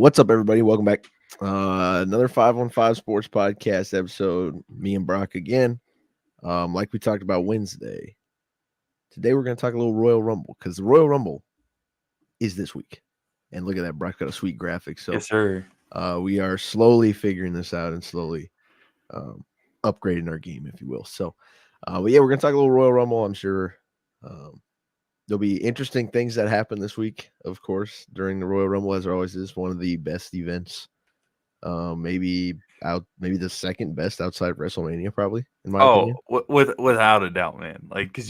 What's up, everybody? Welcome back. Another 5-on-5 Sports Podcast episode. Me and Brock again. Like we talked about Wednesday. Today we're going to talk a little Royal Rumble because the Royal Rumble is this week. And look at that, Brock got a sweet graphic. So Yes, sir. we are slowly figuring this out and slowly upgrading our game, if you will. So, but yeah, we're going to talk a little Royal Rumble. I'm sure there'll be interesting things that happen this week, of course, during the Royal Rumble, as there always is. One of the best events. Maybe the second best outside of WrestleMania, probably, in my opinion. Without a doubt, man. Like, because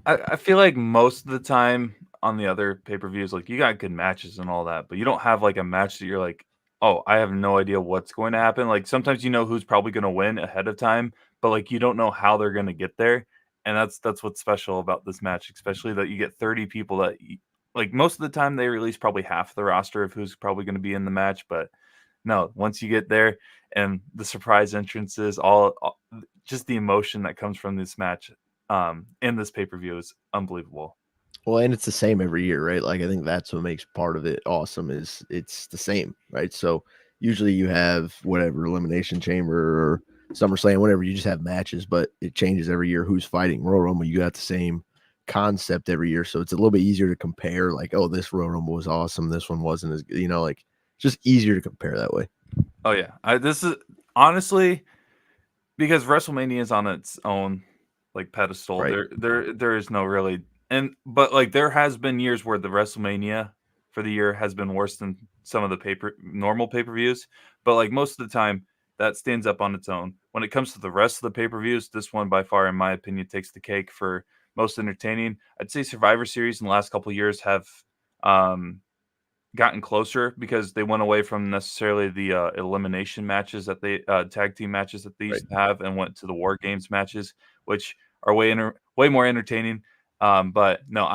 I feel like most of the time on the other pay-per-views, like, you got good matches and all that, but you don't have like a match that you're like, oh, I have no idea what's going to happen. Like, sometimes you know who's probably going to win ahead of time, but like you don't know how they're going to get there. And that's what's special about this match, especially that you get 30 people that like most of the time they release probably half the roster of who's probably going to be in the match, but no, once you get there and the surprise entrances, all just the emotion that comes from this match in this pay-per-view is unbelievable. Well, and it's the same every year, right? Like, I think that's what makes part of it awesome is it's the same, right? So usually you have whatever Elimination Chamber or SummerSlam, whatever, you just have matches, but it changes every year who's fighting. Royal Rumble, you got the same concept every year, so it's a little bit easier to compare. Like, oh, this Royal Rumble was awesome, this one wasn't as good, like it's just easier to compare that way. Oh yeah, this is honestly because WrestleMania is on its own like pedestal. Right. There is no really but like there has been years where the WrestleMania for the year has been worse than some of the normal pay-per-views, but like most of the time that stands up on its own. When it comes to the rest of the pay-per-views, this one by far, in my opinion, takes the cake for most entertaining. I'd say Survivor Series in the last couple of years have gotten closer because they went away from necessarily the elimination matches that they tag team matches that they used to have and went to the War Games matches, which are way more entertaining. But no,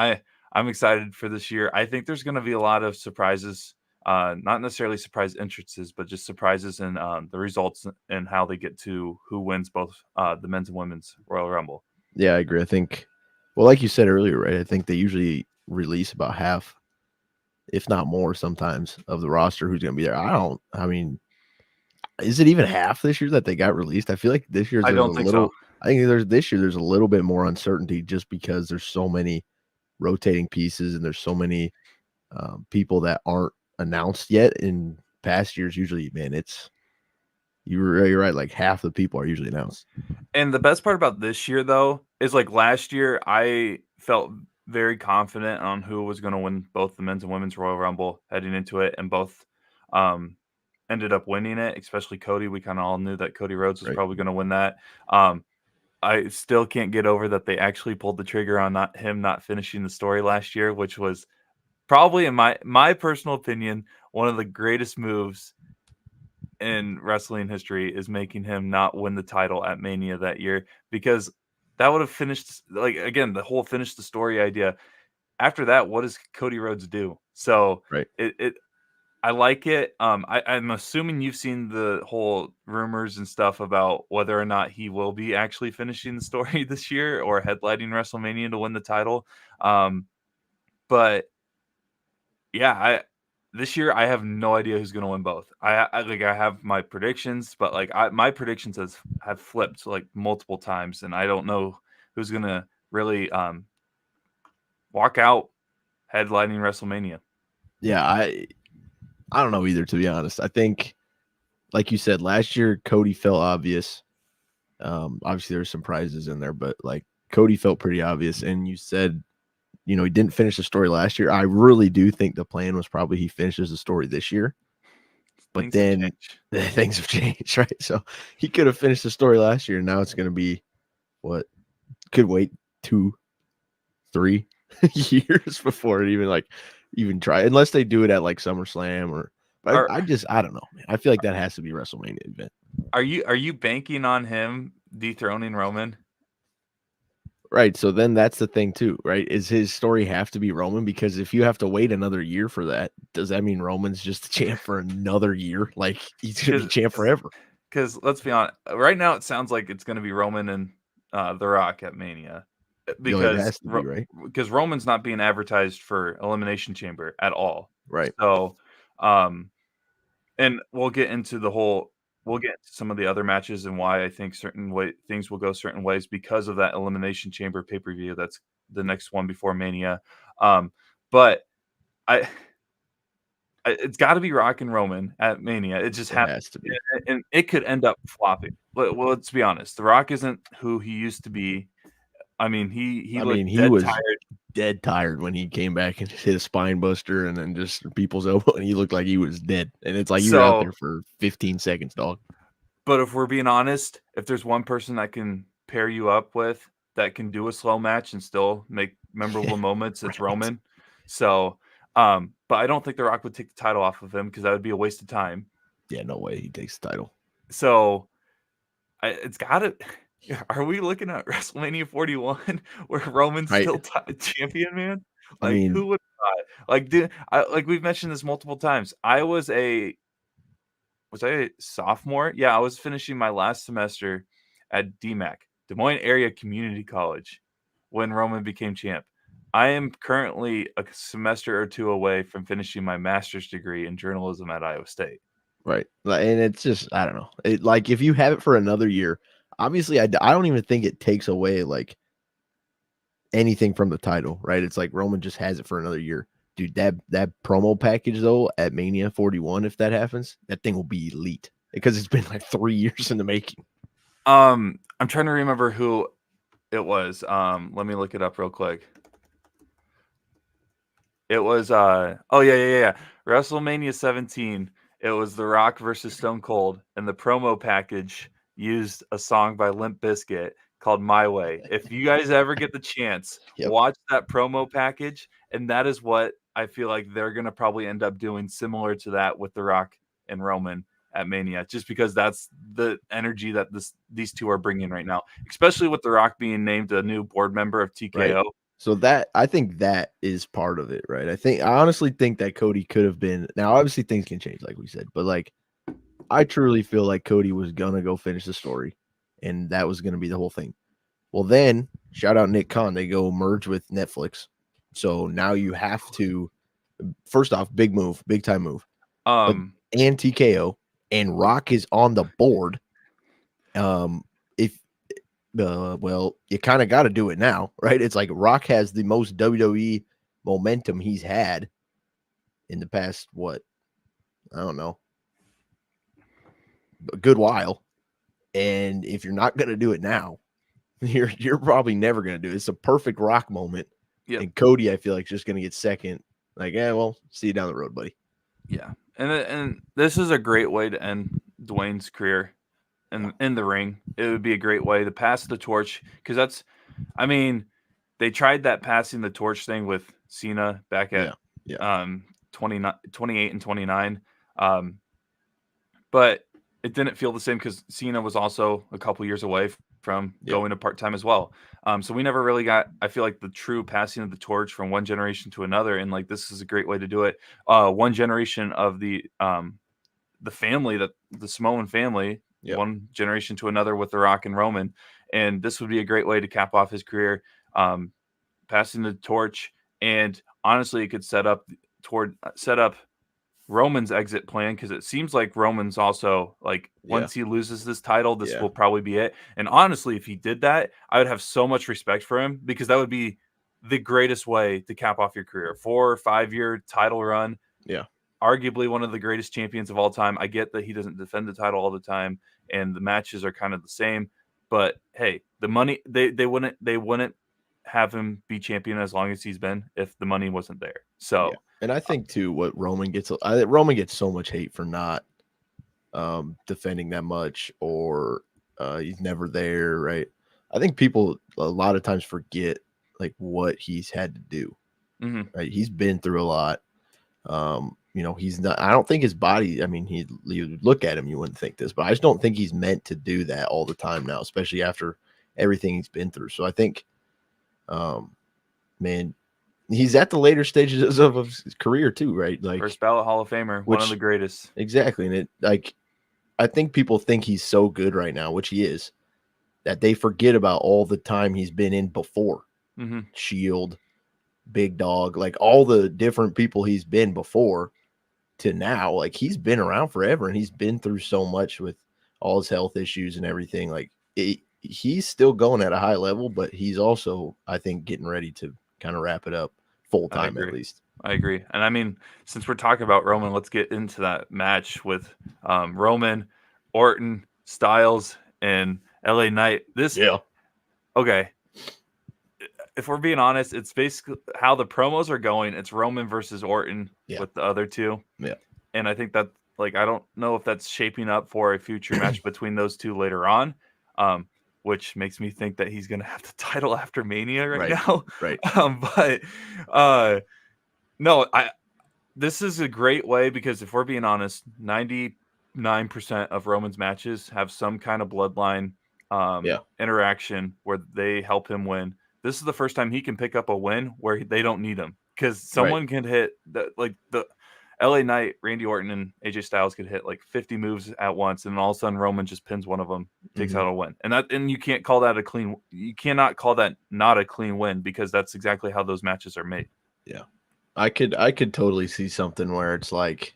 I'm excited for this year. I think there's going to be a lot of surprises, not necessarily surprise entrances, but just surprises in the results and how they get to who wins both the men's and women's Royal Rumble. Yeah, I agree. I think, well, like you said earlier, right? I think they usually release about half, if not more, sometimes of the roster who's going to be there. I mean, is it even half this year that they got released? I feel like this year I there's a don't think little. so. I think this year there's a little bit more uncertainty just because there's so many rotating pieces and there's so many people that aren't announced yet. In past years, usually, man, you're right. Like half the people are usually announced. And the best part about this year, though, is like last year, I felt very confident on who was going to win both the men's and women's Royal Rumble heading into it, and both ended up winning it, especially Cody. We kind of all knew that Cody Rhodes was probably going to win that. I still can't get over that they actually pulled the trigger on him not finishing the story last year, which was probably, in my personal opinion, one of the greatest moves in wrestling history, is making him not win the title at Mania that year, because that would have finished, like, again, the whole finish the story idea. After that, what does Cody Rhodes do? So I like it. I'm assuming you've seen the whole rumors and stuff about whether or not he will be actually finishing the story this year or headlining WrestleMania to win the title. But yeah, this year I have no idea who's going to win both. I have my predictions, but like my predictions have flipped like multiple times, and I don't know who's going to really walk out headlining WrestleMania. Yeah, I don't know either, to be honest. I think, like you said, last year Cody felt obvious. Obviously there's some prizes in there, but like Cody felt pretty obvious. And you said, he didn't finish the story last year. I really do think the plan was probably he finishes the story this year. But then things have changed, right? So he could have finished the story last year. And now it's going to be what could wait 2-3 years before it even try, unless they do it at like SummerSlam or. But I don't know, man. I feel like that has to be a WrestleMania event. Are you banking on him dethroning Roman? Right. So then that's the thing too, right? Is his story have to be Roman? Because if you have to wait another year for that, does that mean Roman's just the champ for another year? Like he's gonna be champ forever. Because let's be honest, right now it sounds like it's gonna be Roman and The Rock at Mania. Because it has to be, right? Because Roman's not being advertised for Elimination Chamber at all. Right. So And we'll get into some of the other matches and why I think things will go certain ways because of that Elimination Chamber pay-per-view. That's the next one before Mania. But I it's got to be Rock and Roman at Mania. It just It has, has to be. and it could end up flopping. Well, let's be honest. The Rock isn't who he used to be. I mean, he I looked mean, he dead was tired. dead tired when he came back and hit a spine buster and then just people's elbow, and he looked like he was dead. And it's like you were out So, there for 15 seconds, dog. but if we're being honest, if there's one person that can pair you up with that can do a slow match and still make memorable moments, it's Right. Roman. So, but I don't think The Rock would take the title off of him because that would be a waste of time. Yeah, no way he takes the title. So, it's got to. Are we looking at WrestleMania 41 where Roman's Right. still champion, man? I Like, mean, who would have thought? Like we've mentioned this multiple times. Was I a sophomore? Yeah, I was finishing my last semester at DMAC, Des Moines Area Community College, when Roman became champ. I am currently a semester or two away from finishing my master's degree in journalism at Iowa State. right. And it's just, I don't know. It, like, if you have it for another year, obviously, I don't even think it takes away like anything from the title, right? It's like Roman just has it for another year. Dude, that promo package though at Mania 41, if that happens, that thing will be elite because it's been like 3 years in the making. I'm trying to remember who it was. Let me look it up real quick. It was yeah. WrestleMania 17. It was The Rock versus Stone Cold, and the promo package used a song by Limp Bizkit called My Way. If you guys ever get the chance, Yep. watch that promo package, and that is what I feel like they're gonna probably end up doing similar to that with The Rock and Roman at Mania, just because that's the energy that these two are bringing right now, especially with The Rock being named a new board member of TKO. Right. So that I think that is part of it, right? I honestly think that Cody could have been. Now, obviously, things can change, like we said, but like I truly feel like Cody was gonna go finish the story, and that was gonna be the whole thing. Well, then shout out Nick Khan, they go merge with Netflix, so now you have to. First off, big move, big time move, but and TKO and Rock is on the board. If well, you kind of got to do it now, right? It's like Rock has the most WWE momentum he's had in the past, what? I don't know, a good while. And if you're not going to do it now, you're probably never going to do it. It's a perfect Rock moment. Yep. And Cody, I feel like, is just going to get second. Like, well, see you down the road, buddy. Yeah. And this is a great way to end Dwayne's career in the ring. It would be a great way to pass the torch because they tried that passing the torch thing with Cena back at 28 and 29. But it didn't feel the same because Cena was also a couple years away from going to part-time as well. So we never really got, I feel like, the true passing of the torch from one generation to another. And like, this is a great way to do it. One generation of the family, the Samoan family, one generation to another with The Rock and Roman. And this would be a great way to cap off his career, passing the torch. And honestly, it could set up Roman's exit plan, because it seems like Roman's also like, once he loses this title, this will probably be it. And honestly, if he did that, I would have so much respect for him, because that would be the greatest way to cap off your career. 4 or 5 year title run. Yeah. Arguably one of the greatest champions of all time. I get that he doesn't defend the title all the time and the matches are kind of the same, but hey, the money, they wouldn't have him be champion as long as he's been if the money wasn't there. So and I think too, what Roman gets so much hate for not defending that much, or he's never there, right? I think people a lot of times forget like what he's had to do. Right? He's been through a lot. He's not. I don't think his body. I mean, you look at him, you wouldn't think this, but I just don't think he's meant to do that all the time now, especially after everything he's been through. So I think, man, he's at the later stages of his career too, right? Like first ballot Hall of Famer, one of the greatest. Exactly, and I think people think he's so good right now, which he is, that they forget about all the time he's been in before. Shield, Big Dog, like all the different people he's been before. to now, like he's been around forever and he's been through so much with all his health issues and everything. Like he's still going at a high level, but he's also, I think, getting ready to kind of wrap it up full I time at agree. least. I agree. And I mean, since we're talking about Roman, let's get into that match with Roman, Orton, Styles, and LA Knight. Okay. If we're being honest, it's basically how the promos are going. It's Roman versus Orton with the other two. Yeah. And I think that, like, I don't know if that's shaping up for a future match between those two later on, which makes me think that he's going to have the title after Mania right now. Right. No, this is a great way because if we're being honest, 99% of Roman's matches have some kind of bloodline interaction where they help him win. This is the first time he can pick up a win where they don't need him because someone can hit the LA Knight, Randy Orton, and AJ Styles could hit like 50 moves at once, and all of a sudden Roman just pins one of them, takes out a win, and you can't call that a clean. You cannot call that not a clean win because that's exactly how those matches are made. Yeah, I could totally see something where it's like,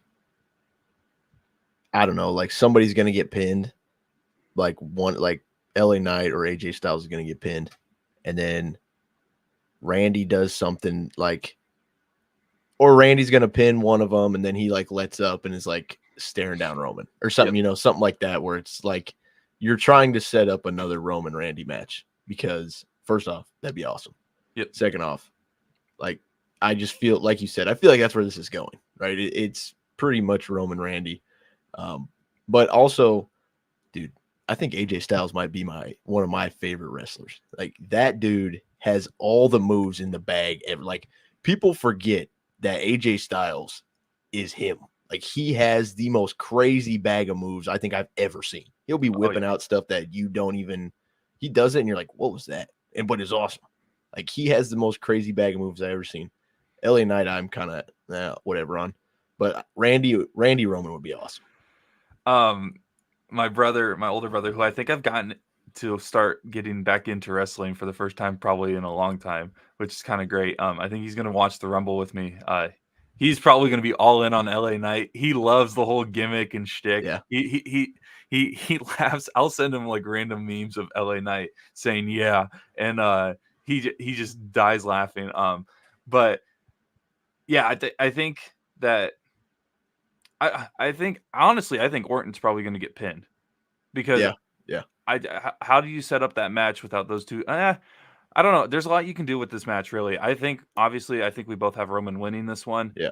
I don't know, like somebody's gonna get pinned, like LA Knight or AJ Styles is gonna get pinned, and then Randy does something like, or Randy's gonna pin one of them, and then he like lets up and is like staring down Roman or something, something like that, where it's like you're trying to set up another Roman Randy match because first off, that'd be awesome. Second off, like I just feel like you said, I feel like that's where this is going, right? It's pretty much Roman Randy, but also, dude, I think AJ Styles might be one of my favorite wrestlers. Like that dude has all the moves in the bag ever. Like people forget that AJ Styles is him. Like he has the most crazy bag of moves I think I've ever seen. He'll be whipping out stuff that you don't even, he does it and you're like, what was that? But it's awesome. Like he has the most crazy bag of moves I've ever seen. LA Knight, I'm kind of whatever on, but Randy Roman would be awesome. My older brother, who I think I've gotten to start getting back into wrestling for the first time probably in a long time, which is kind of great. I think he's going to watch the Rumble with me. He's probably going to be all in on LA Knight. He loves the whole gimmick and shtick. Yeah. He laughs. I'll send him like random memes of LA Knight saying yeah, and he just dies laughing. But yeah, I think that I think honestly, I think Orton's probably going to get pinned because how do you set up that match without those two? I don't know. There's a lot you can do with this match, really. I think we both have Roman winning this one. Yeah.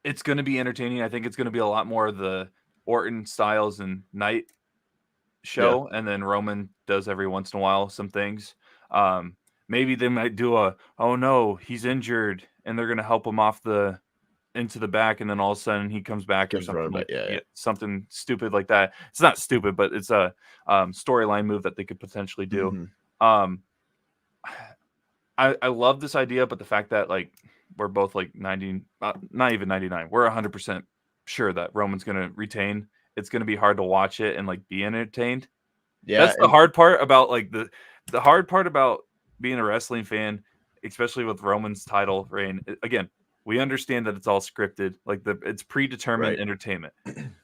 It's going to be entertaining. I think it's going to be a lot more of the Orton, Styles, and Knight show, and then Roman does every once in a while some things. Maybe they might do oh no, he's injured, and they're going to help him off into the back, and then all of a sudden he comes back or something something stupid like that. It's not stupid, but it's a storyline move that they could potentially do. I love this idea, but the fact that like we're both like 90, not even 99, we're 100% sure that Roman's going to retain. It's going to be hard to watch it and like be entertained. Yeah, that's the hard part about like the hard part about being a wrestling fan, especially with Roman's title reign. Again, we understand that it's all scripted, like it's predetermined entertainment.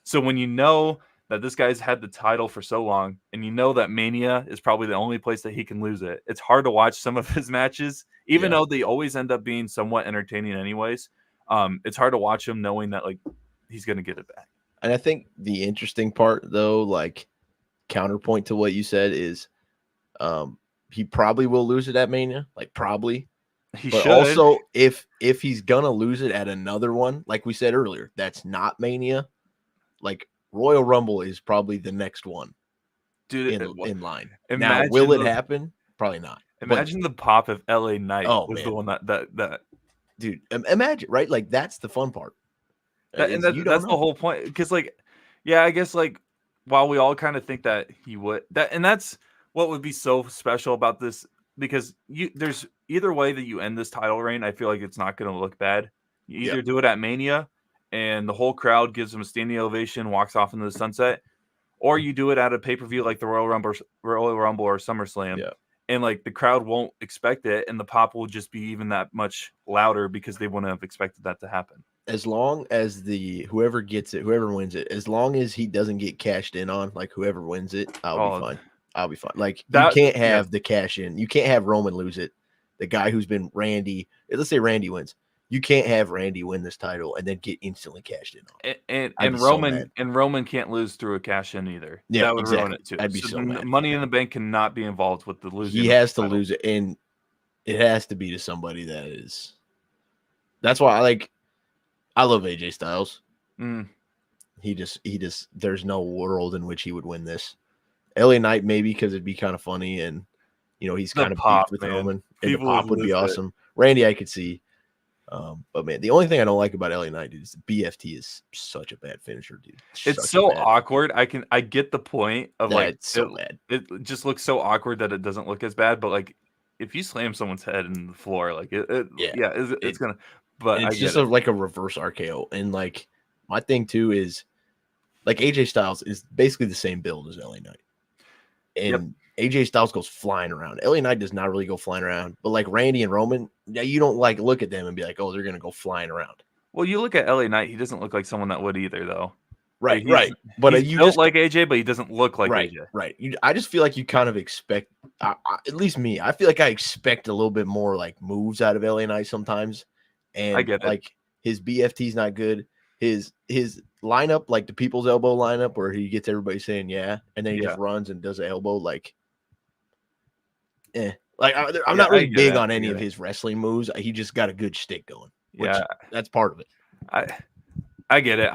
So when you know that this guy's had the title for so long, and you know that Mania is probably the only place that he can lose it, it's hard to watch some of his matches, even though they always end up being somewhat entertaining anyways. It's hard to watch him knowing that like he's going to get it back. And I think the interesting part, though, like counterpoint to what you said is he probably will lose it at Mania, like probably. But also, if he's gonna lose it at another one, like we said earlier, that's not Mania. Like Royal Rumble is probably the next one, dude, in line. Now, will it happen? Probably not. Imagine the pop if LA Knight was the one that. Dude, imagine, right? Like that's the fun part. That's the whole point. Because like, yeah, I guess like while we all kind of think that he would that's what would be so special about this. Because there's either way that you end this title reign, I feel like it's not going to look bad. You either do it at Mania and the whole crowd gives him a standing ovation, walks off into the sunset, or you do it at a pay-per-view like the Royal Rumble or SummerSlam, and like the crowd won't expect it, and the pop will just be even that much louder because they wouldn't have expected that to happen. as long as whoever gets it, whoever wins it, as long as he doesn't get cashed in on, like whoever wins it, I'll be Oh, fine. I'll be fine. Like you that can't yes. have the cash in. You can't have Roman lose it. The guy who's been Randy. Let's say Randy wins. You can't have Randy win this title and then get instantly cashed in on. And so Roman mad. and Roman can't lose through a cash in either. Yeah, That would ruin exactly. it too. I'd be So so the mad. Money in the Bank cannot be involved with the losing. He of has the to title. lose it, and it has to be to somebody that is. That's why I love AJ Styles. Mm. He just there's no world in which he would win this. LA Knight maybe because it'd be kind of funny, and he's The kind of pop, beefed with man. Roman, and People the would pop would be lose it. awesome. Randy I could see, but man, the only thing I don't like about LA Knight is BFT is such a bad finisher, dude. It's Such so a bad awkward. I get the point of like it's so bad. It just looks so awkward that it doesn't look as bad, but like if you slam someone's head in the floor, like it's gonna. But And I it's get just it. like a reverse RKO, and like my thing too is like AJ Styles is basically the same build as LA Knight. And AJ Styles goes flying around. LA Knight does not really go flying around, but like Randy and Roman, yeah, you don't like look at them and be like, oh, they're gonna go flying around. Well, you look at LA Knight; he doesn't look like someone that would either, though. Right, Like, right. But he's you built just like AJ, but he doesn't look like right, AJ. right. I just feel like you kind of expect, at least me. I feel like I expect a little bit more like moves out of LA Knight sometimes, I and get it. like his BFT's not good. His lineup, like the People's Elbow lineup, where he gets everybody saying yeah, and then he just runs and does an elbow, like. Like I'm not really big on any of his wrestling moves. He just got a good shtick going. Which that's part of it. I get it.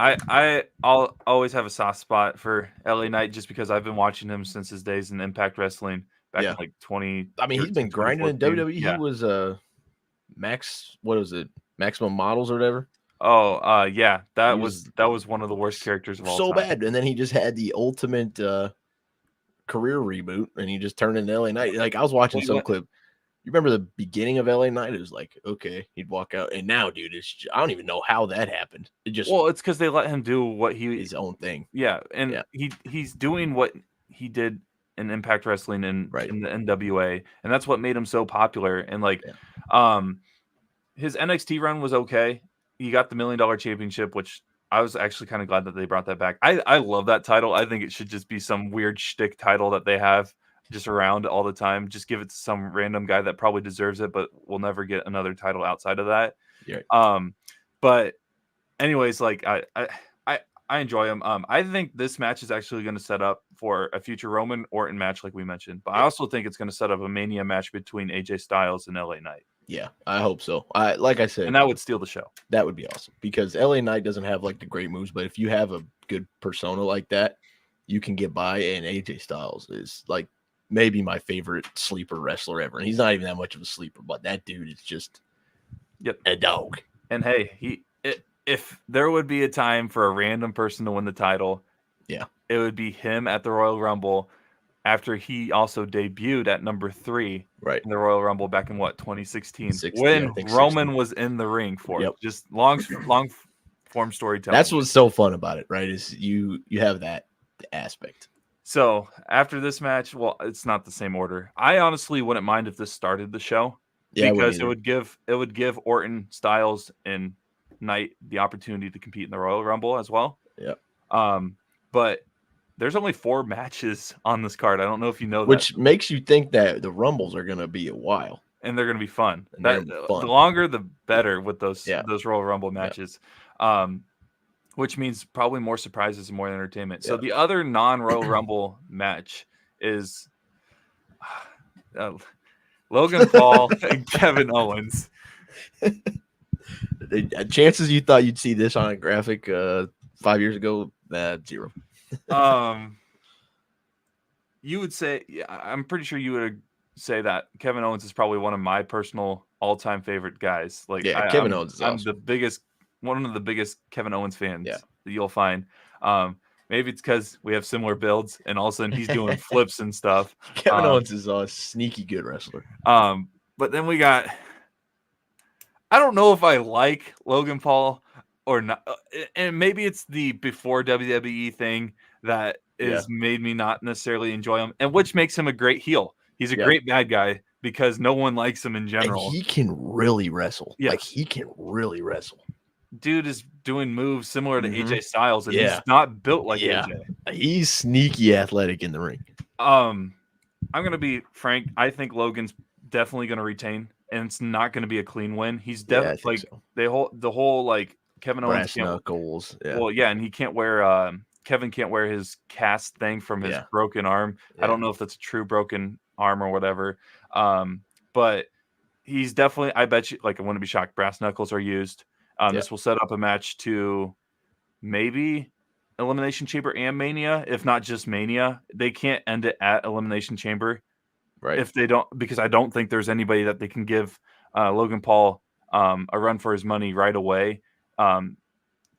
I'll always have a soft spot for LA Knight just because I've been watching him since his days in Impact Wrestling back in like 20. I mean, he's been grinding in WWE. He was Maximum Models or whatever. Oh, yeah. That was one of the worst characters of all time. So bad. And then he just had the ultimate career reboot, and he just turned into LA Knight. Like I was watching some clip. You remember the beginning of LA Knight? It was like, okay, he'd walk out, and now, dude, I don't even know how that happened. It's because they let him do his own thing. Yeah, and he's doing what he did in Impact Wrestling and in the NWA, and that's what made him so popular. And like, his NXT run was okay. He got the $1 Million Championship, which I was actually kind of glad that they brought that back. I love that title. I think it should just be some weird shtick title that they have just around all the time. Just give it to some random guy that probably deserves it, but will never get another title outside of that. Yeah. But anyways, like I enjoy him. I think this match is actually going to set up for a future Roman Orton match, like we mentioned. But I also think it's going to set up a Mania match between AJ Styles and LA Knight. Yeah, I hope so. Like I said, and that would steal the show. That would be awesome because LA Knight doesn't have like the great moves, but if you have a good persona like that, you can get by. And AJ Styles is like maybe my favorite sleeper wrestler ever. And he's not even that much of a sleeper, but that dude is just a dog. And hey, if there would be a time for a random person to win the title, it would be him at the Royal Rumble after he also debuted at number 3 in the Royal Rumble back in 2016 when Roman was in the ring for it. Just long form storytelling. That's what's so fun about it, right? Is you have that aspect. So after this match, well, it's not the same order. I honestly wouldn't mind if this started the show because it would give Orton, Styles, and Knight the opportunity to compete in the Royal Rumble as well. But there's only 4 matches on this card. I don't know if you know that. Which makes you think that the Rumbles are going to be a while. And they're going to be fun. The longer, the better with those Royal Rumble matches. Which means probably more surprises and more entertainment. So the other non-Royal Rumble match is Logan Paul and Kevin Owens. Chances you thought you'd see this on a graphic 5 years ago, 0. You would say, I'm pretty sure you would say that Kevin Owens is probably one of my personal all-time favorite guys. Like, Kevin Owens is awesome. I'm one of the biggest Kevin Owens fans that you'll find. Maybe it's because we have similar builds, and all of a sudden he's doing flips and stuff. Kevin Owens is a sneaky good wrestler. But then we got, I don't know if I like Logan Paul or not, and maybe it's the before WWE thing that is made me not necessarily enjoy him, and which makes him a great heel. He's a great bad guy because no one likes him in general. And he can really wrestle. Like he can really wrestle. dude is doing moves similar to Mhm. AJ Styles, and he's Yeah. not built like Yeah. AJ. He's sneaky athletic in the ring. I'm gonna be frank. I think Logan's definitely gonna retain, and it's not gonna be a clean win. He's Yeah, I think like so. the whole like Kevin Owens Brass can't. knuckles. Yeah. Well, yeah, and he can't wear. Kevin can't wear his cast thing from his Yeah. broken arm. I Yeah. don't know if that's a true broken arm or whatever. But he's definitely. I bet you. Like, I wouldn't be shocked. Brass knuckles are used. Yeah. This will set up a match to maybe Elimination Chamber and Mania, if not just Mania. They can't end it at Elimination Chamber Right. if they don't, because I don't think there's anybody that they can give Logan Paul a run for his money right away um,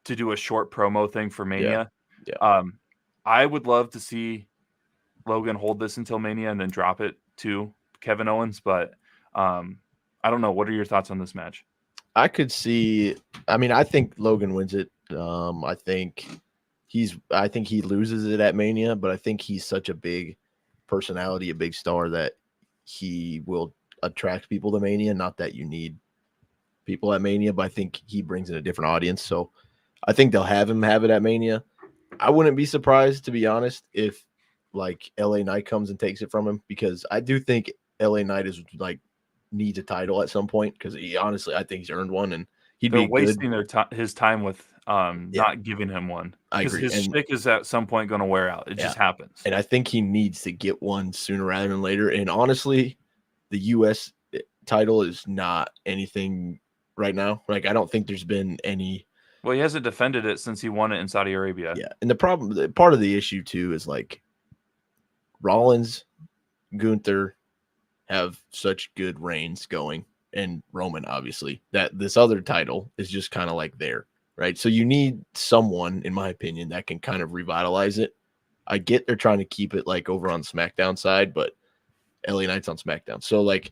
to do a short promo thing for Yeah. Mania. Yeah. I would love to see Logan hold this until Mania and then drop it to Kevin Owens, but I don't know. What are your thoughts on this match? I could see. I mean, I think Logan wins it. I think he loses it at Mania, but I think he's such a big personality, a big star that he will attract people to Mania. Not that you need people at Mania, but I think he brings in a different audience. So I think they'll have him have it at Mania. I wouldn't be surprised, to be honest, if like LA Knight comes and takes it from him, because I do think LA Knight is like needs a title at some point, because he honestly, I think he's earned one and he'd They're be good. wasting his time with Yeah, not giving him one I because agree. his And shtick is at some point going to wear out. It yeah, just happens. and I think he needs to get one sooner rather than later. And honestly, the US title is not anything right now. Like, I don't think there's been any. Well, he hasn't defended it since he won it in Saudi Arabia. Yeah. And part of the issue too is like Rollins, Gunther have such good reigns going, and Roman, obviously, that this other title is just kind of like there, right? So you need someone, in my opinion, that can kind of revitalize it. I get they're trying to keep it like over on SmackDown side, but LA Knight's on SmackDown. So like,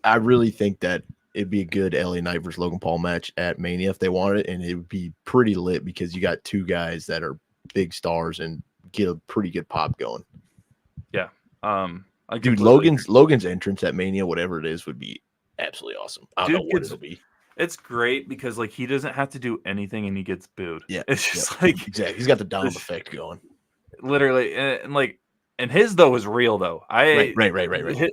I really think that it'd be a good LA Knight versus Logan Paul match at Mania if they wanted it, and it would be pretty lit because you got two guys that are big stars and get a pretty good pop going. Yeah. I Dude, completely agree. Logan's entrance at Mania, whatever it is, would be absolutely awesome. I don't know what it'll be. It's great because like he doesn't have to do anything and he gets booed. Yeah, It's just like exactly. He's got the Dom this- effect going. literally, and like, and his though is real though. Right.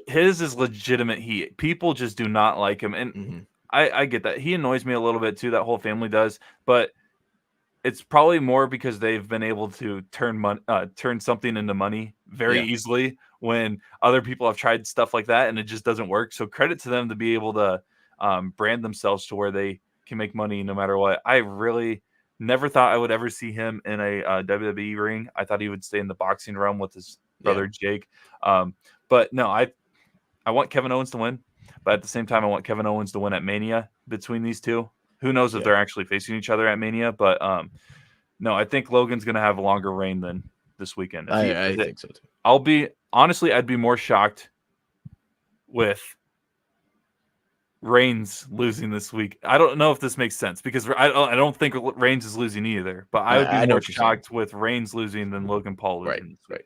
His is legitimate heat. People just do not like him, and Mm-hmm. I get that. He annoys me a little bit too. That whole family does, but it's probably more because they've been able to turn something into money very easily when other people have tried stuff like that and it just doesn't work. So credit to them to be able to brand themselves to where they can make money no matter what. I really never thought I would ever see him in a WWE ring. I thought he would stay in the boxing realm with his brother Jake. But no, I want Kevin Owens to win. But at the same time, I want Kevin Owens to win at Mania between these two. Who knows if they're actually facing each other at Mania? But no, I think Logan's going to have a longer reign than this weekend. I think so too. I'd be more shocked with Reigns losing this week. I don't know if this makes sense because I don't think Reigns is losing either. But I would be more shocked with Reigns losing than Logan Paul losing this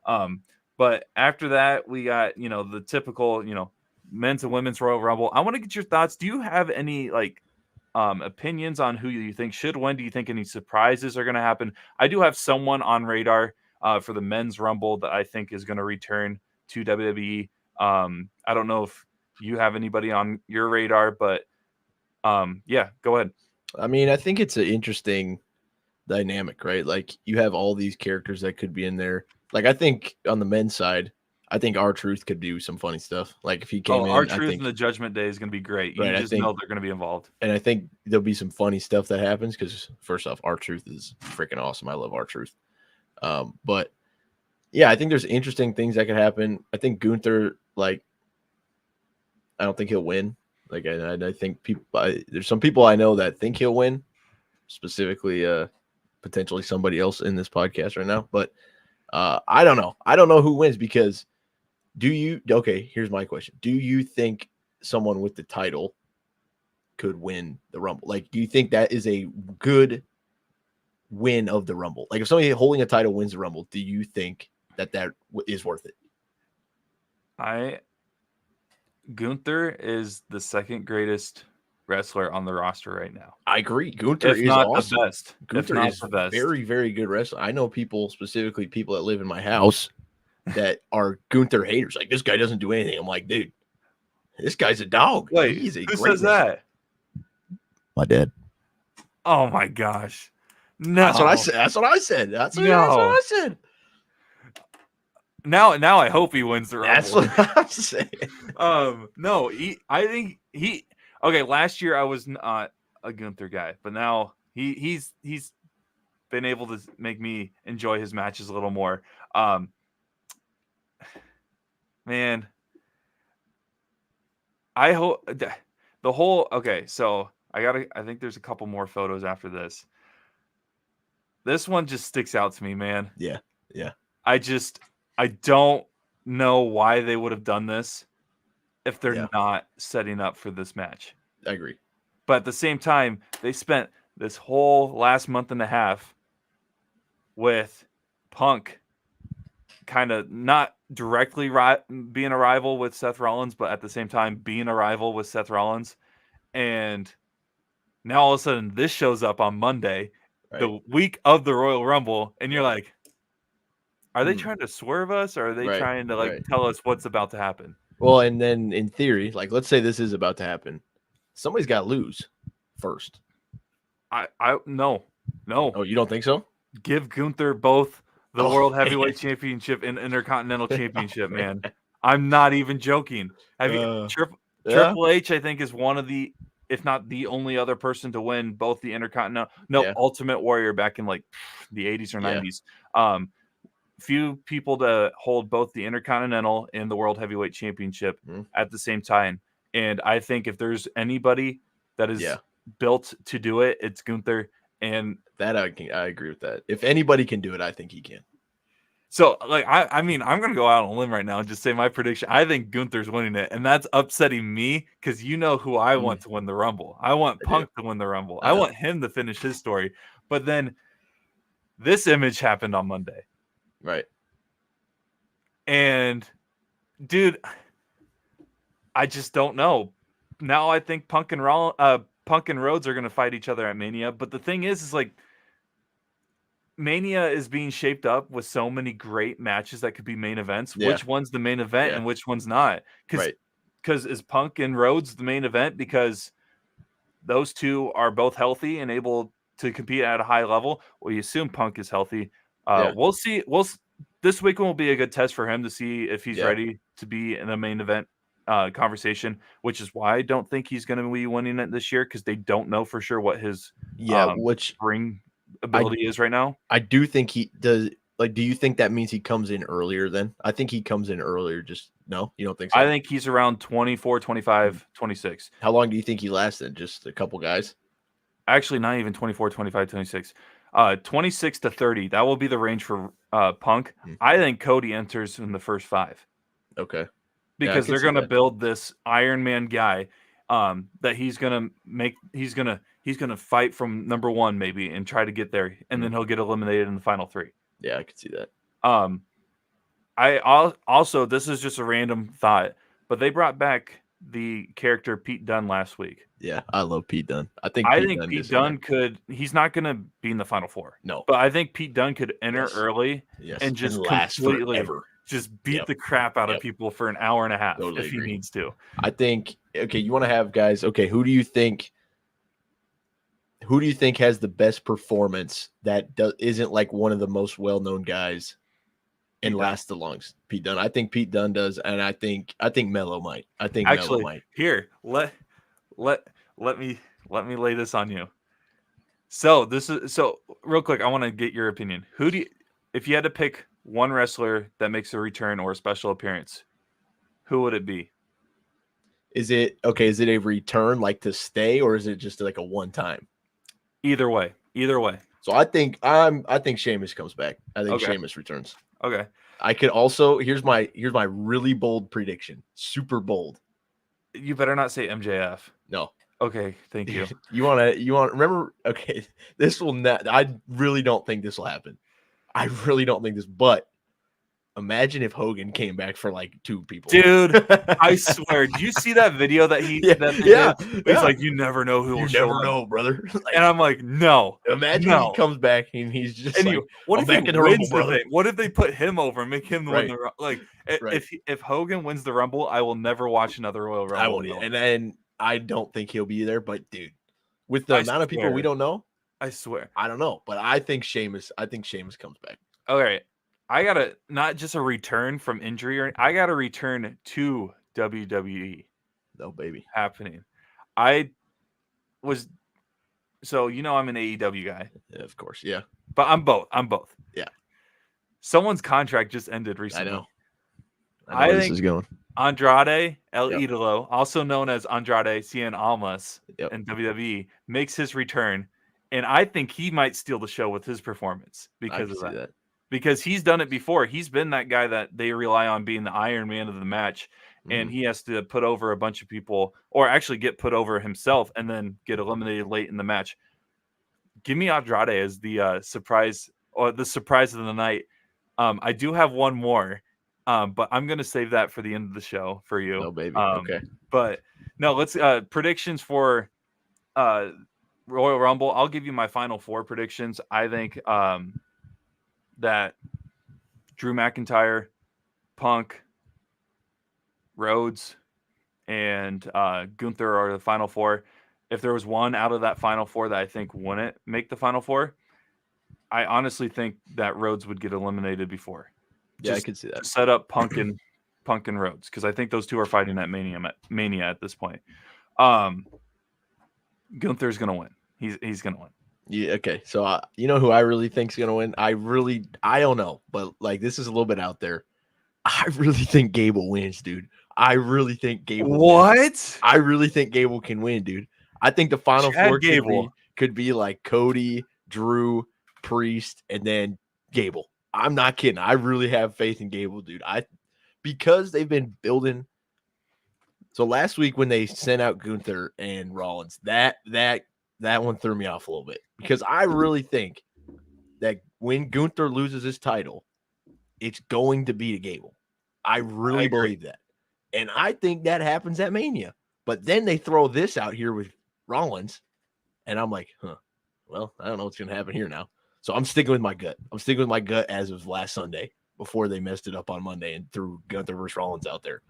weekend. But after that, we got the typical men's and women's Royal Rumble. I want to get your thoughts. Do you have any opinions on who you think should win? Do you think any surprises are going to happen? I do have someone on radar for the men's Rumble that I think is going to return to WWE. I don't know if you have anybody on your radar, but yeah, go ahead. I mean, I think it's an interesting dynamic, right? Like, you have all these characters that could be in there. Like, I think on the men's side, I think R-Truth could do some funny stuff. Like, if he came in, R-Truth in the Judgment Day is going to be great. You just know they're going to be involved. And I think there'll be some funny stuff that happens because, first off, R-Truth is freaking awesome. I love R-Truth. But yeah, I think there's interesting things that could happen. I think Gunther, like, I don't think he'll win. Like, I think there's some people I know that think he'll win, specifically potentially somebody else in this podcast right now. But I don't know. I don't know who wins because here's my question. Do you think someone with the title could win the Rumble? Like, do you think that is a good win of the Rumble? Like, if somebody holding a title wins the Rumble, do you think that is worth it? Gunther is the second greatest wrestler on the roster right now. I agree. Gunther If is not awesome. the best. Gunther If not is the best. very, very good wrestler. I know people, specifically people that live in my house, that are Gunther haters. Like, this guy doesn't do anything. I'm like, dude, this guy's a dog. Wait, He's a who great says wrestler. that? My dad. Oh my gosh. No. That's what I said. That's what I said. That's what I said. Now I hope he wins the Rumble. That's what I'm saying. No, I think he okay, last year I was not a Gunther guy, but now he's been able to make me enjoy his matches a little more. Man, I hope the whole okay, so I think there's a couple more photos after this. This one just sticks out to me, man. Yeah. I don't know why they would have done this if they're not setting up for this match. I agree. But at the same time, they spent this whole last month and a half with Punk kind of not directly being a rival with Seth Rollins, but at the same time being a rival with Seth Rollins. And now all of a sudden this shows up on Monday, the week of the Royal Rumble, and you're like, are they trying to swerve us, or are they trying to tell us what's about to happen? Well, and then in theory, like, let's say this is about to happen, somebody's got to lose first. No. Oh, you don't think so? Give Gunther both the World Heavyweight Championship and Intercontinental Championship, man. I'm not even joking. Triple H, I think, is one of the, if not the only other person to win both the Intercontinental, Ultimate Warrior back in like the 80s or 90s. Few people to hold both the Intercontinental and the World Heavyweight Championship at the same time. And I think if there's anybody that is built to do it, it's Gunther. And that I agree with that. If anybody can do it, I think he can. So, like, I mean, I'm going to go out on a limb right now and just say my prediction. I think Gunther's winning it, and that's upsetting me because you know who I want to win the Rumble. I want Punk to win the Rumble. I want him to finish his story. But then this image happened on Monday. Right. And, dude, I just don't know. Now I think Punk and Rhodes are going to fight each other at Mania. But the thing is like, Mania is being shaped up with so many great matches that could be main events. Yeah. Which one's the main event and which one's not? Because is Punk and Rhodes the main event because those two are both healthy and able to compete at a high level? Well, you assume Punk is healthy. We'll see. This weekend will be a good test for him to see if he's ready to be in a main event conversation, which is why I don't think he's going to be winning it this year because they don't know for sure what his ring ability is right now. I do think he does. Like, do you think that means he comes in earlier then? I think he comes in earlier. No, you don't think so? I think he's around 24, 25, 26. How long do you think he lasted? Just a couple guys? Actually, not even 24, 25, 26. 26 to 30. That will be the range for Punk. I think Cody enters in the first 5. Okay. Because they're going to build this Iron Man guy that he's going to fight from number 1 maybe and try to get there, and then he'll get eliminated in the final 3. Yeah, I could see that. I also, this is just a random thought, but they brought back the character Pete Dunne last week. Yeah, I love Pete Dunne. I think Pete Dunne could. He's not going to be in the final 4. No, but I think Pete Dunne could enter early and just completely just beat the crap out of people for an hour and a half if he needs to. I think. Okay, you want to have guys. Okay, who do you think has the best performance that isn't like one of the most well-known guys and lasts the longest? Pete Dunne. I think Pete Dunne does, and I think Melo might. I think actually Melo might. Here, let me lay this on you. So real quick, I want to get your opinion. If you had to pick one wrestler that makes a return or a special appearance, who would it be? Is it a return like to stay, or is it just like a one time? Either way. So I think Sheamus comes back. I think Sheamus returns. Okay. I could also here's my really bold prediction. Super bold. You better not say MJF. No. Okay, thank you. You want remember? Okay, this will not. I really don't think this will happen. I really don't think this, but Imagine if Hogan came back for like 2 people. Dude, I swear. Did you see that video that they did? He's like, you never know who will show up. You never know, brother. Like, and I'm like, no. Imagine he comes back and he's just and like, what I'm if back he in the wins Rumble, the brother. thing? What if they put him over and make him win the like? Right. If Hogan wins the Rumble, I will never watch another Royal Rumble. I won't, and then I don't think he'll be there. But dude, with the amount of people we don't know, I swear, I don't know. But I think Sheamus comes back. Okay, I gotta not just a return from injury, I gotta return to WWE. No, baby, happening. I was so I'm an AEW guy. Yeah, of course, yeah. But I'm both. Yeah. Someone's contract just ended recently. I know where this is going. Andrade El Idolo, also known as Andrade Cien Almas in WWE, makes his return, and I think he might steal the show with his performance because of that. Because he's done it before. He's been that guy that they rely on being the Iron Man of the match, and he has to put over a bunch of people, or actually get put over himself, and then get eliminated late in the match. Give me Andrade as the surprise, or the surprise of the night. I do have one more, but I'm going to save that for the end of the show for you. No, baby. Okay. But no, let's predictions for Royal Rumble. I'll give you my final 4 predictions. I think that Drew McIntyre, Punk, Rhodes, and Gunther are the final 4. If there was one out of that final 4 that I think wouldn't make the final 4, I honestly think that Rhodes would get eliminated before. Yeah, I could see that. Set up Punk and Rhodes, because I think those 2 are fighting at Mania at this point. Gunther's gonna win. He's gonna win. Yeah. Okay. So you know who I really think's gonna win? I don't know, but like this is a little bit out there. I really think Gable wins, dude. I really think Gable. What? I really think Gable can win, dude. I think the final 4 could be like Cody, Drew, Priest, and then Gable. I'm not kidding. I really have faith in Gable, dude. Because they've been building. So last week when they sent out Gunther and Rollins, that one threw me off a little bit, because I really think that when Gunther loses his title, it's going to be to Gable. I really believe that. And I think that happens at Mania. But then they throw this out here with Rollins, and I'm like, well, I don't know what's going to happen here now. So I'm sticking with my gut. I'm sticking with my gut as of last Sunday before they messed it up on Monday and threw Gunther versus Rollins out there.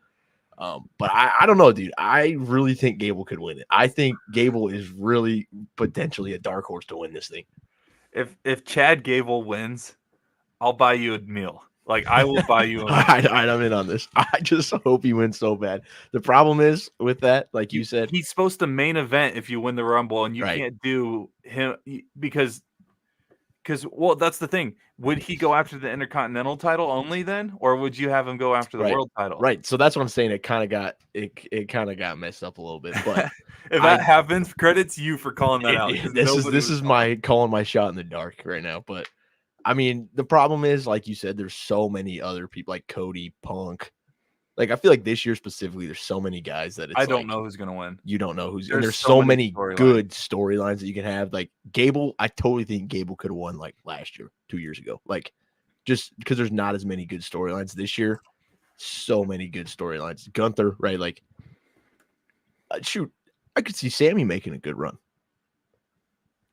But I don't know, dude. I really think Gable could win it. I think Gable is really potentially a dark horse to win this thing. If Chad Gable wins, I'll buy you a meal. Like, I will buy you a meal. All right, I'm in on this. I just hope he wins so bad. The problem is with that, like you said, he's supposed to main event if you win the Rumble, and you can't do him because well, that's the thing. Would he go after the Intercontinental title only then, or would you have him go after the world title? Right. So that's what I'm saying. It kind of got messed up a little bit. But if that happens, credits you for calling that out. This is my calling my shot in the dark right now. But I mean, the problem is, like you said, there's so many other people like Cody, Punk. Like, I feel like this year specifically, there's so many guys that I don't know who's going to win. You don't know who's, and there's so many good storylines that you can have. Like Gable, I totally think Gable could have won like last year, 2 years ago. Like, just because there's not as many good storylines this year. So many good storylines. Gunther, right? Like, shoot, I could see Sammy making a good run.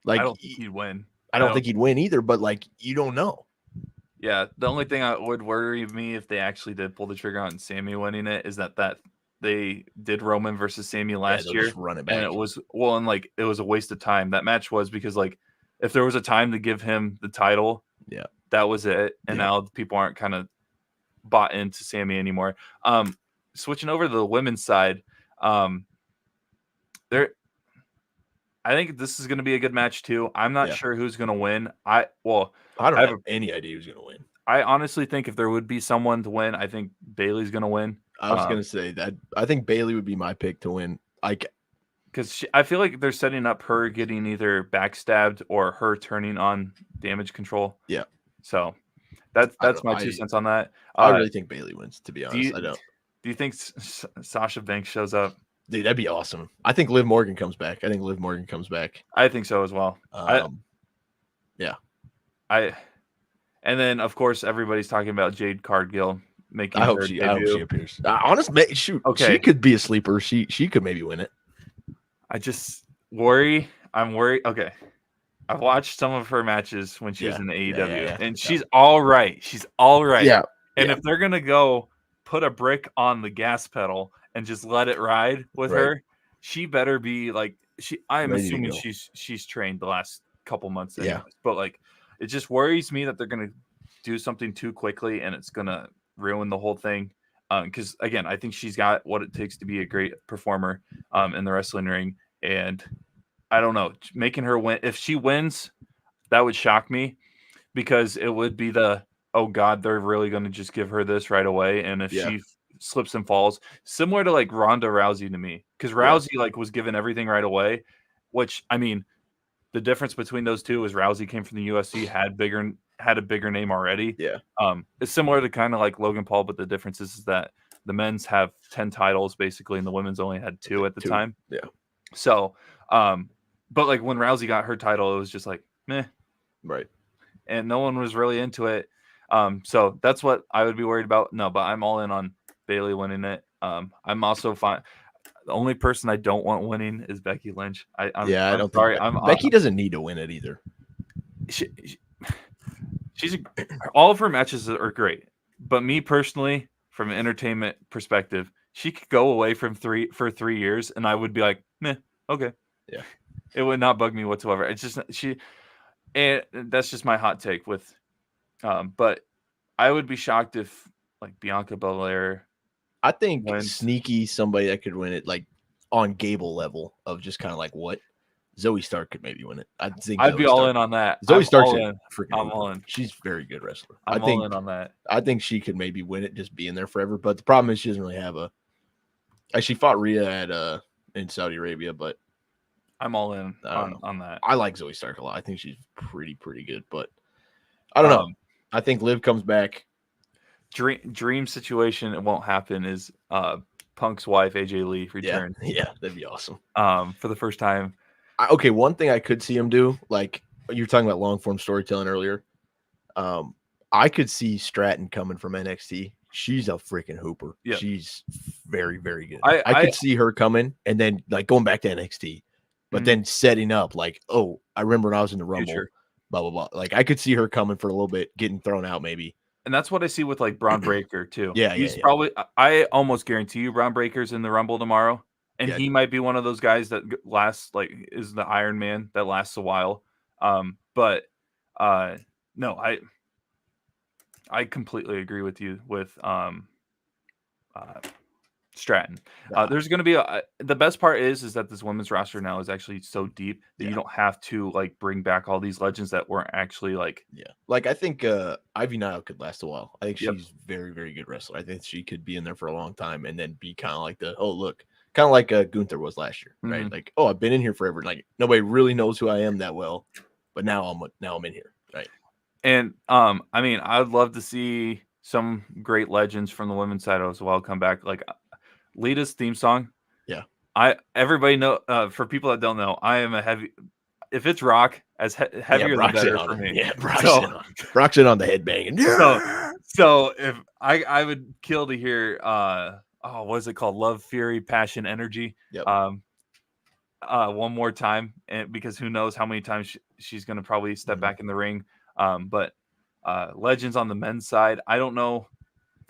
Like, I don't think he'd win. I don't think he'd win either, but like, you don't know. Yeah, the only thing that would worry me if they actually did pull the trigger on Sammy winning it is that they did Roman versus Sammy last year, run it back. And it was it was a waste of time. That match was, because like if there was a time to give him the title, that was it. And now people aren't kind of bought into Sammy anymore. Switching over to the women's side, I think this is going to be a good match too. I'm not sure who's going to win. I don't have any idea who's going to win. I honestly think if there would be someone to win, I think Bayley's going to win. I was going to say that. I think Bayley would be my pick to win. Because I feel like they're setting up her getting either backstabbed or her turning on Damage Control. Yeah. So that's my 2 cents on that. I really think Bayley wins, to be honest. I don't. Do you think Sasha Banks shows up? Dude, that'd be awesome. I think Liv Morgan comes back. I think so as well. And then, of course, everybody's talking about Jade Cargill making I her hope she debut. appears. Honestly, shoot, Okay. she could be a sleeper. She could maybe win it. I just worry. I'm worried. Okay. I've watched some of her matches when she was in the AEW, and she's all right. She's all right. Yeah. And if they're going to go put a brick on the gas pedal and just let it ride with her, she better be like I'm assuming she's trained the last couple months anyways. But like it just worries me that they're going to do something too quickly and it's going to ruin the whole thing. Because again, I think she's got what it takes to be a great performer in the wrestling ring, and I don't know, making her win. If she wins, that would shock me because it would be oh God, they're really going to just give her this right away. And if she slips and falls, similar to like Ronda Rousey to me, because Rousey like was given everything right away, which I mean, the difference between those two is Rousey came from the UFC, had a bigger name already. Yeah. It's similar to kind of like Logan Paul, but the difference is that the men's have 10 titles basically, and the women's only had 2 at the time. Yeah. So, but like when Rousey got her title, it was just like meh, right, and no one was really into it. So that's what I would be worried about. No, but I'm all in on Bayley winning it. I'm also fine. The only person I don't want winning is Becky Lynch. I don't sorry. Becky doesn't need to win it either. She's all of her matches are great, but me personally, from an entertainment perspective, she could go away for 3 years, and I would be like, meh, okay, yeah. It would not bug me whatsoever. It's just and that's just my hot take with. But I would be shocked if like Bianca Belair. I think sneaky somebody that could win it, like on Gable level of just kind of like what Zoe Stark could maybe win it. I'd be all in on that. Zoe Stark's freaking. I'm all in. She's a very good wrestler. I'm all in on that. I think she could maybe win it, just be in there forever. But the problem is she doesn't really have a. She fought Rhea at in Saudi Arabia, but I'm all in on that. I like Zoe Stark a lot. I think she's pretty good, but I don't know. I think Liv comes back. Dream situation, it won't happen, is Punk's wife AJ Lee returns. Yeah, that'd be awesome. For the first time. Okay, one thing I could see him do, like you were talking about long form storytelling earlier. I could see Stratton coming from NXT. She's a freaking hooper. Yeah. She's very good. I could see her coming and then like going back to NXT, but then setting up like, oh, I remember when I was in the Rumble, blah blah blah. Like I could see her coming for a little bit, getting thrown out maybe. And that's what I see with like Braun Breaker too. He's probably. I almost guarantee you Braun Breaker's in the Rumble tomorrow, and he might be one of those guys that lasts like is the Iron Man that lasts a while. But no, I completely agree with you with Stratton. There's going to be the best part is that this women's roster now is actually so deep that you don't have to like bring back all these legends that weren't actually like. Yeah, like I think Ivy Nile could last a while. I think she's very good wrestler. I think she could be in there for a long time and then be kind of like kind of like Gunther was last year, right? Mm-hmm. Like, oh, I've been in here forever. Like nobody really knows who I am that well, but now I'm in here, right? And I mean, I'd love to see some great legends from the women's side as well come back. Like Lita's theme song. Yeah. Everybody know for people that don't know, I am a heavy. If it's rock, as heavier the better for me. Yeah, Brock's in on the headbanging. So if I would kill to hear what is it called? Love, Fury, Passion, Energy. Yep. One more time, and because who knows how many times she's going to probably step back in the ring. But legends on the men's side, I don't know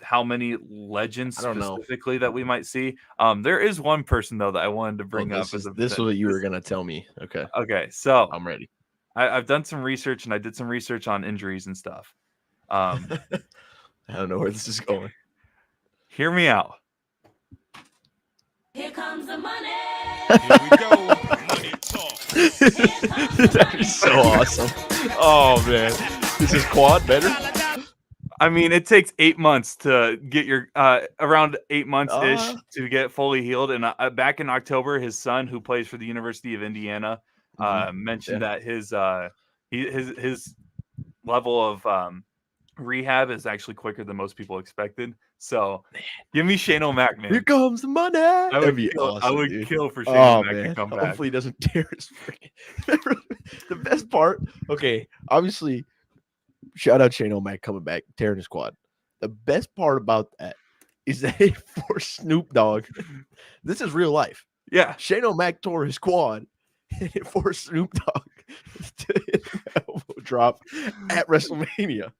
how many legends specifically that we might see. There is one person though that I wanted to bring up. This is what you were gonna tell me. Okay, so I'm ready. I've done some research and I did some research on injuries and stuff. I don't know where this is going. Hear me out. Here comes the money. Here we go. Money talk. That is so awesome. Oh man, is this quad better? I mean, it takes 8 months to get your around 8 months ish to get fully healed. And back in October, his son, who plays for the University of Indiana, mentioned that his level of rehab is actually quicker than most people expected. So, give me Shane O'Mac, man. Here comes the money. I would kill for Shane O'Mac to come back. Hopefully, he doesn't tear his freaking. The best part. Okay, obviously, Shout out Shane O'Mac coming back, tearing his quad. The best part about that is that for Snoop Dogg, this is real life. Yeah. Shane O'Mac tore his quad and it forced Snoop Dogg to hit an elbow drop at WrestleMania.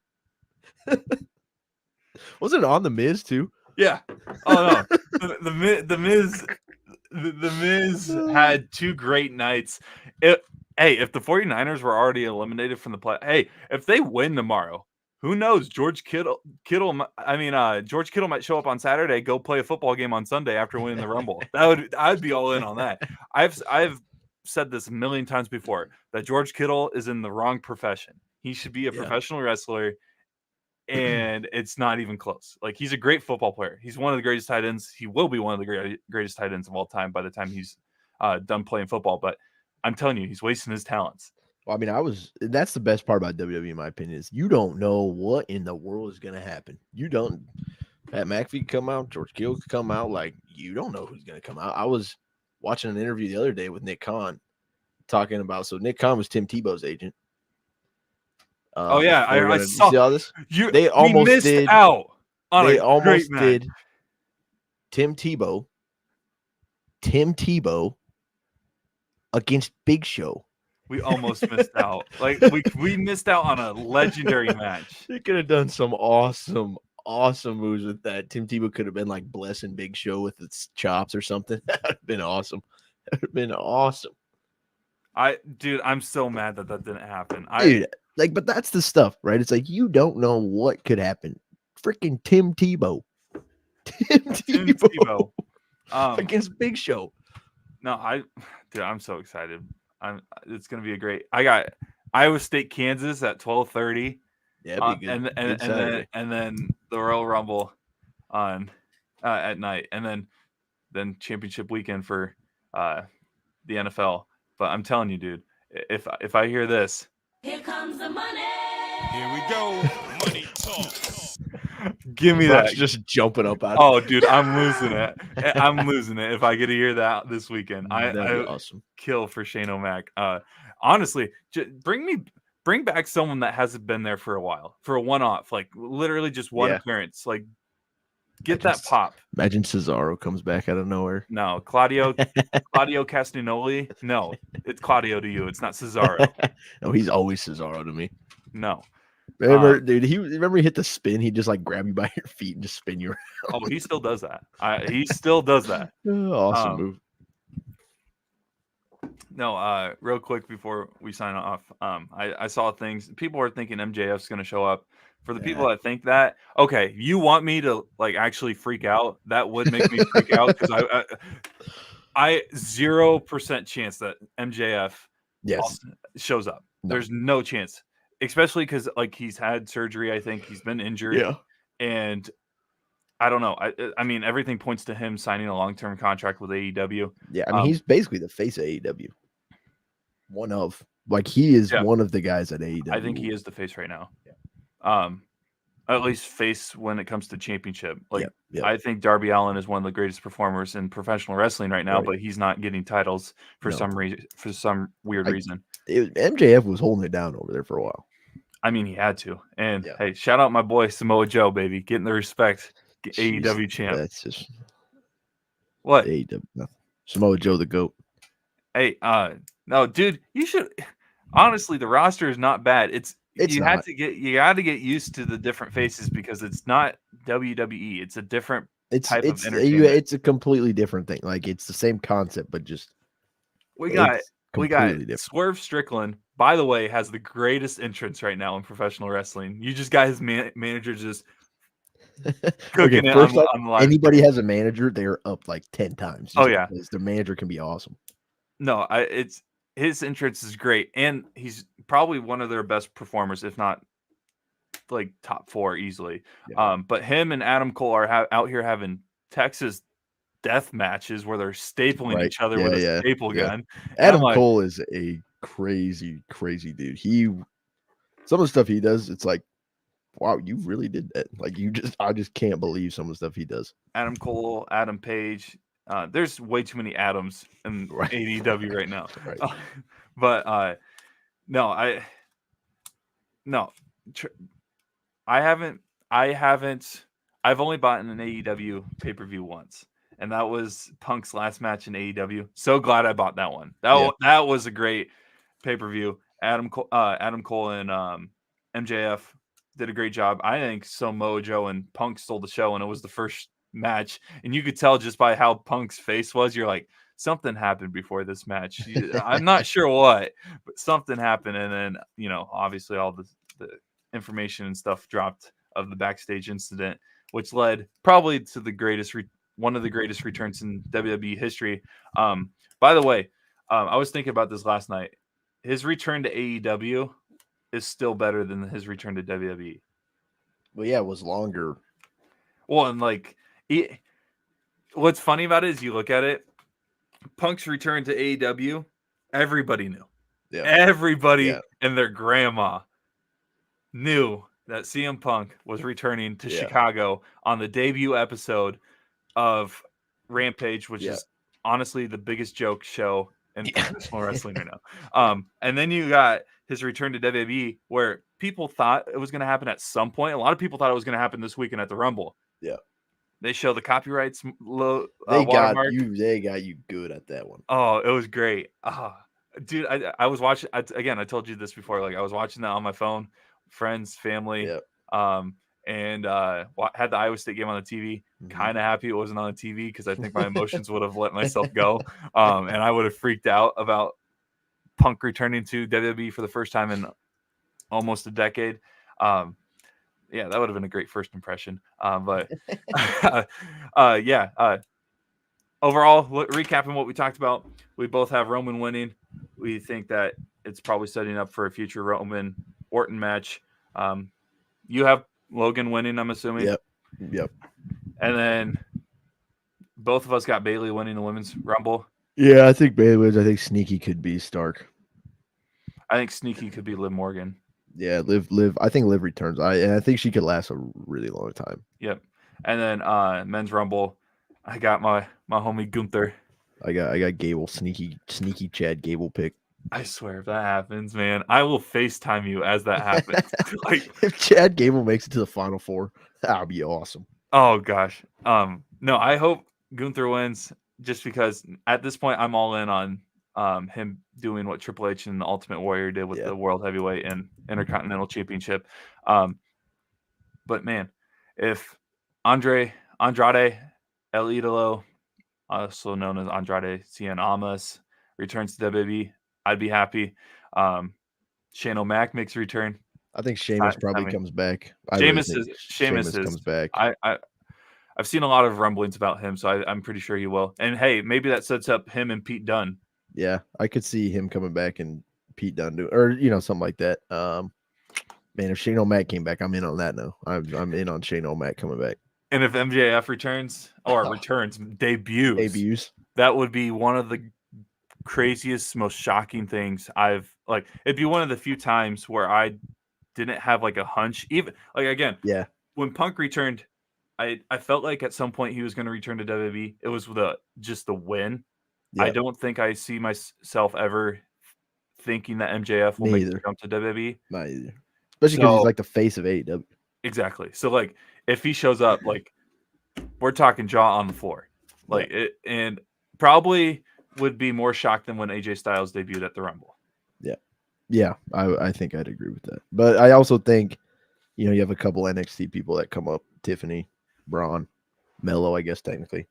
Wasn't it on The Miz too? Yeah. Oh no. The Miz had 2 great nights. Hey, if the 49ers were already eliminated from the play, hey, if they win tomorrow, who knows? George Kittle might show up on Saturday, go play a football game on Sunday after winning the Rumble. I'd be all in on that. I've said this a million times before that George Kittle is in the wrong profession. He should be a professional wrestler, and it's not even close. Like, he's a great football player. He's one of the greatest tight ends. He will be one of the greatest tight ends of all time by the time he's done playing football. But I'm telling you, he's wasting his talents. Well, I mean, that's the best part about WWE, in my opinion, is you don't know what in the world is going to happen. You don't. Pat McAfee could come out, George Kittle could come out. Like, you don't know who's going to come out. I was watching an interview the other day with Nick Khan talking about, so Nick Khan was Tim Tebow's agent. Oh yeah, I saw. You see all this. They almost missed out on they a almost great match. did. Tim Tebow against Big Show. We almost missed out. Like, we missed out on a legendary match. They could have done some awesome moves with that. Tim Tebow could have been like blessing Big Show with its chops or something. That would have been awesome. That would have been awesome. Dude, I'm so mad that didn't happen. But that's the stuff, right? It's like, you don't know what could happen. Freaking Tim Tebow. Tim Tebow. Against Big Show. No, I'm so excited. It's gonna be I got Iowa State, Kansas at 12:30. Yeah, be good. And then the Royal Rumble on at night, and then championship weekend for the NFL. But I'm telling you, dude, if I hear this, here comes the money. Here we go. Money talk. Give me that. Just jumping up out. Oh, dude, I'm losing it. I'm losing it if I get to hear that this weekend. That'd be awesome. Kill for Shane O'Mac. Honestly, bring back someone that hasn't been there for a while, for a one-off, like literally just one appearance. Like, get that pop. Imagine Cesaro comes back out of nowhere. No, Claudio Castagnoli. No, it's Claudio to you. It's not Cesaro. No, he's always Cesaro to me. No. Remember, dude, he hit the spin. He'd just like grab you by your feet and just spin you around. Oh, he still does that. He still does that. Awesome move. No, real quick before we sign off, I saw things. People are thinking MJF's going to show up. For the people that think that, okay, you want me to like actually freak out? That would make me freak out, because I 0% chance that MJF shows up. No. There's no chance, especially because like he's had surgery. I think he's been injured, and I don't know. I mean, everything points to him signing a long-term contract with AEW. Yeah, I mean, he's basically the face of AEW. He is one of the guys at AEW. I think he is the face right now. Yeah. At least face when it comes to championship. I think Darby Allin is one of the greatest performers in professional wrestling right now, but he's not getting titles for some reason, for some weird reason. MJF was holding it down over there for a while. I mean, he had to. And hey, shout out my boy Samoa Joe, baby, getting the respect. AEW champ. That's just what AEW. Nothing. Samoa Joe, the GOAT. Hey, no, dude, you should honestly. The roster is not bad. You got to get used to the different faces, because it's not WWE. It's a different type of entertainment. It's a completely different thing. Like, it's the same concept, but just we got Swerve Strickland. By the way, has the greatest entrance right now in professional wrestling. You just got his manager just cooking it on the line. Anybody has a manager, they're up like 10 times. Because their manager can be awesome. No, his entrance is great, and he's probably one of their best performers, if not like top 4 easily. Yeah. But him and Adam Cole are out here having Texas death matches where they're stapling each other with a staple gun. Adam Cole is a crazy, crazy dude. Some of the stuff he does, it's like, wow, you really did that. Like, I just can't believe some of the stuff he does. Adam Cole, Adam Page. There's way too many Adams in AEW right now. Right. But no, I've only bought an AEW pay-per-view once, and that was Punk's last match in AEW. So glad I bought that one. That was a great pay-per-view. Adam Cole and MJF did a great job. I think Samoa Joe and Punk stole the show, and it was the first match, and you could tell just by how Punk's face was. You're like, something happened before this match. I'm not sure what, but something happened, and then obviously all the information and stuff dropped of the backstage incident, which led probably to one of the greatest returns in WWE history. By the way, I was thinking about this last night. His return to AEW is still better than his return to WWE. Well, yeah, it was longer. Well, and what's funny about it is you look at it, Punk's return to AEW, everybody knew. Yeah. Everybody and their grandma knew that CM Punk was returning to Chicago on the debut episode of Rampage, which is honestly the biggest joke show in professional wrestling right now. And then you got his return to WWE, where people thought it was going to happen at some point. A lot of people thought it was going to happen this weekend at the Rumble. Yeah. They show the copyrights low. They got you good at that one. Oh, it was great. Dude, I was watching. Again, I told you this before. Like, I was watching that on my phone, friends, family. Yeah. And had the Iowa State game on the TV. Kind of happy it wasn't on the TV because I think my emotions would have let myself go. And I would have freaked out about Punk returning to WWE for the first time in almost a decade. Yeah, that would have been a great first impression. But overall, recapping what we talked about, we both have Roman winning. We think that it's probably setting up for a future Roman Orton match. You have Logan winning, I'm assuming. Yep. And then both of us got Bayley winning the Women's Rumble. Yeah, I think Bayley wins. I think Sneaky could be Stark. I think Sneaky could be Liv Morgan. Yeah, Liv. I think Liv returns. I think she could last a really long time. Yep. And then Men's Rumble, I got my homie Gunther. I got Gable, sneaky Chad Gable pick. I swear, if that happens, man, I will FaceTime you as that happens. If Chad Gable makes it to the Final Four, that would be awesome. Oh gosh. No, I hope Gunther wins just because at this point I'm all in on him doing what Triple H and the Ultimate Warrior did with the World Heavyweight and Intercontinental Championship. But man, if Andrade El Idolo, also known as Andrade Cien Almas, returns to WWE, I'd be happy. Shane O'Mac makes a return. I think Sheamus probably comes back. Sheamus comes back. I've seen a lot of rumblings about him, so I'm pretty sure he will. And hey, maybe that sets up him and Pete Dunne. Yeah, I could see him coming back and Pete Dunne do, or something like that. Man, if Shane O'Mac came back, I'm in on that now. I'm in on Shane O'Mac coming back. And if MJF debuts, that would be one of the craziest, most shocking things it'd be one of the few times where I didn't have like a hunch. Even when Punk returned, I felt like at some point he was going to return to WWE. It was just the win. Yeah. I don't think I see myself ever thinking that MJF will make the jump to WWE. Not either. Especially because he's like the face of AEW. Exactly. So if he shows up, we're talking jaw on the floor. And probably would be more shocked than when AJ Styles debuted at the Rumble. Yeah, I think I'd agree with that. But I also think, you have a couple NXT people that come up, Tiffany, Braun, Mello, I guess technically.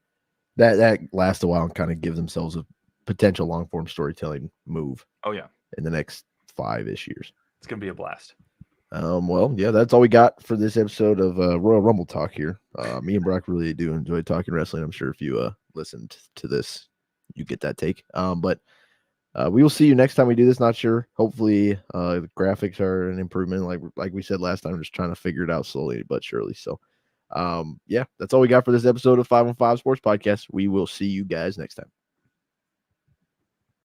That lasts a while and kind of gives themselves a potential long-form storytelling move. Oh, yeah. In the next 5-ish years. It's going to be a blast. Well, yeah, that's all we got for this episode of Royal Rumble Talk here. Me and Brock really do enjoy talking wrestling. I'm sure if you listened to this, you get that take. But we will see you next time we do this. Not sure. Hopefully, the graphics are an improvement. Like we said last time, just trying to figure it out slowly but surely. So, yeah, that's all we got for this episode of 515 Sports Podcast. We will see you guys next time.